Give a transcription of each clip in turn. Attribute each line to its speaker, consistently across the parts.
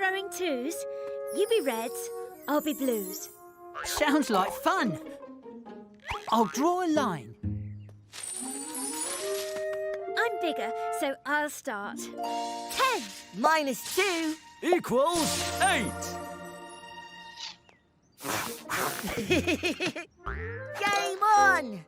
Speaker 1: throwing twos. You be reds, I'll be blues.
Speaker 2: Sounds like fun. I'll draw a line.
Speaker 1: I'm bigger, so I'll start. 10
Speaker 3: minus 2
Speaker 4: equals 8.
Speaker 3: Game on!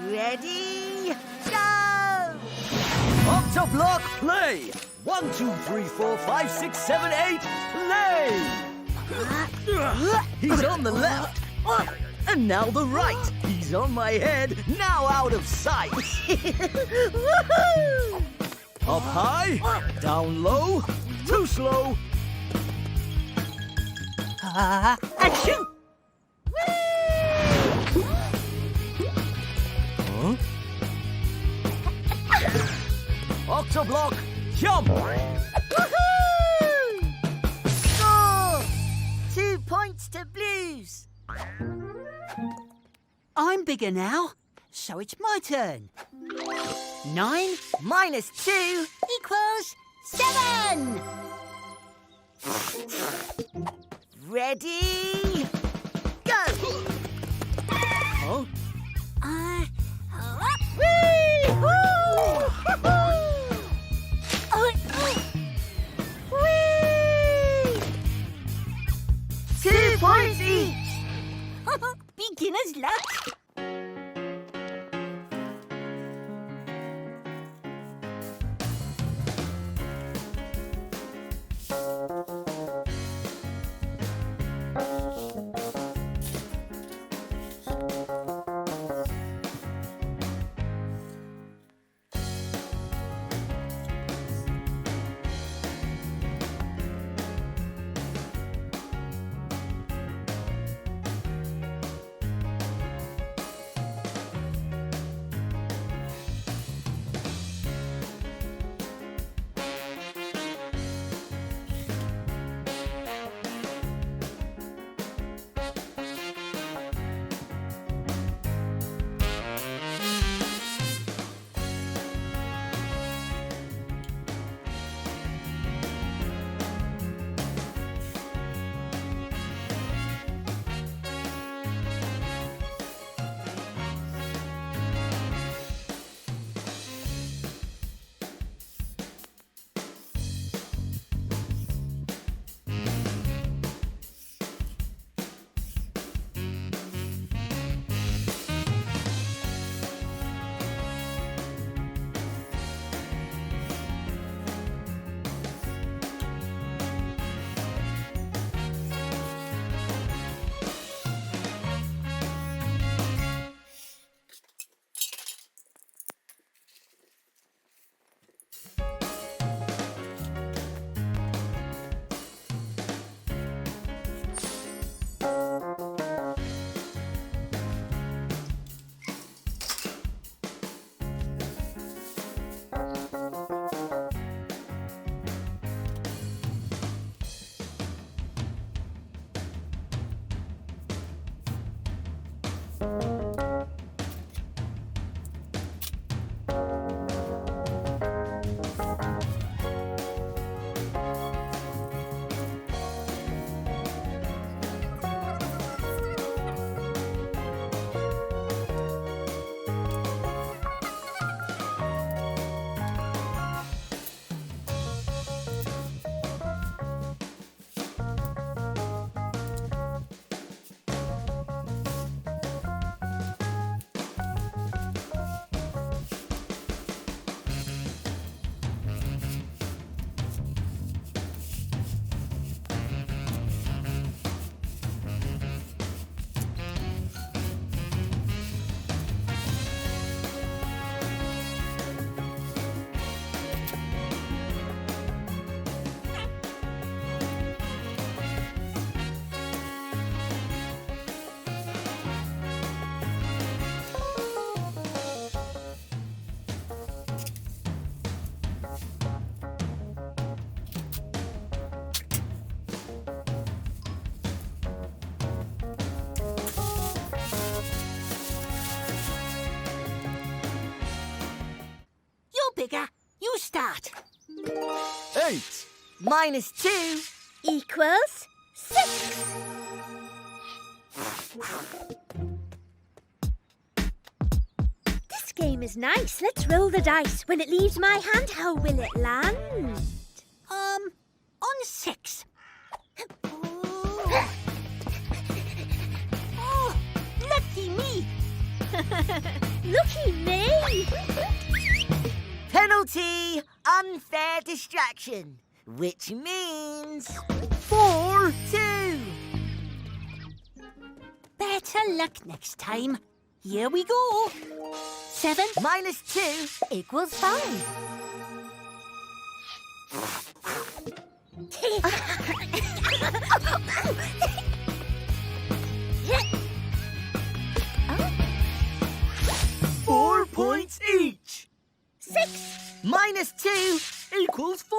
Speaker 3: Ready, go!
Speaker 4: Octoblock, play! 1, 2, 3, 4, 5, 6, 7, 8, play! He's on the left. And now the right. He's on my head, now out of sight. Up high, down low, too slow.
Speaker 2: Action!
Speaker 4: Octoblock, jump!
Speaker 3: Woohoo! Score! 2 points to blues.
Speaker 2: I'm bigger now, so it's my turn. 9
Speaker 3: minus 2
Speaker 2: equals 7.
Speaker 3: Ready, go!
Speaker 4: Huh?
Speaker 3: Whee! 2 points each.
Speaker 2: Beginner's luck.
Speaker 3: minus 2
Speaker 1: equals 6. This game is nice. Let's roll the dice. When it leaves my hand, how will it land?
Speaker 2: On 6. Lucky me.
Speaker 1: Looky me!
Speaker 3: Penalty, unfair distraction, which means 4-2.
Speaker 2: Better luck next time. Here we go. 7
Speaker 3: Minus 2 equals 5.
Speaker 1: Oh.
Speaker 4: 4 points each.
Speaker 1: 6.
Speaker 3: Minus 2
Speaker 4: Equals 4.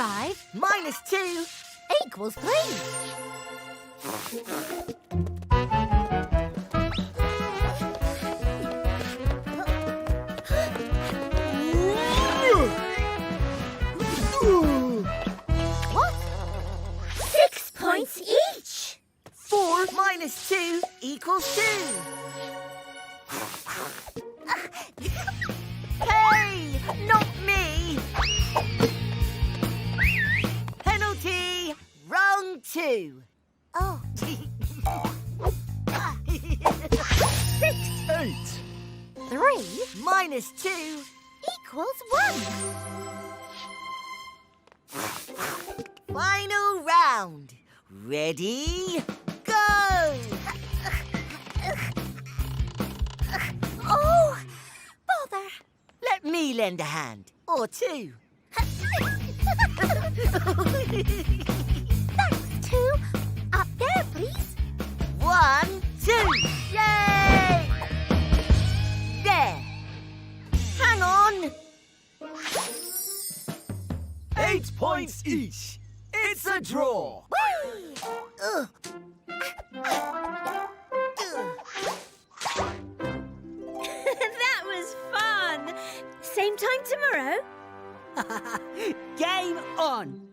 Speaker 3: 5 minus 2 equals 3. What?
Speaker 1: 6 points each.
Speaker 3: 4 minus 2 equals 2. Hey, not me. Penalty, wrong 2. Oh.
Speaker 1: 6.
Speaker 4: 8.
Speaker 3: 3 minus 2 equals 1. Final round. Ready, go! Oh, bother. Let me lend a hand, or 2.
Speaker 1: Thanks, 2. Up there, please.
Speaker 3: 1, 2. Yay! There. Hang on.
Speaker 4: 8 points each. It's a draw.
Speaker 3: Whee! Ugh.
Speaker 1: That was fun. Same time tomorrow.
Speaker 2: Game on!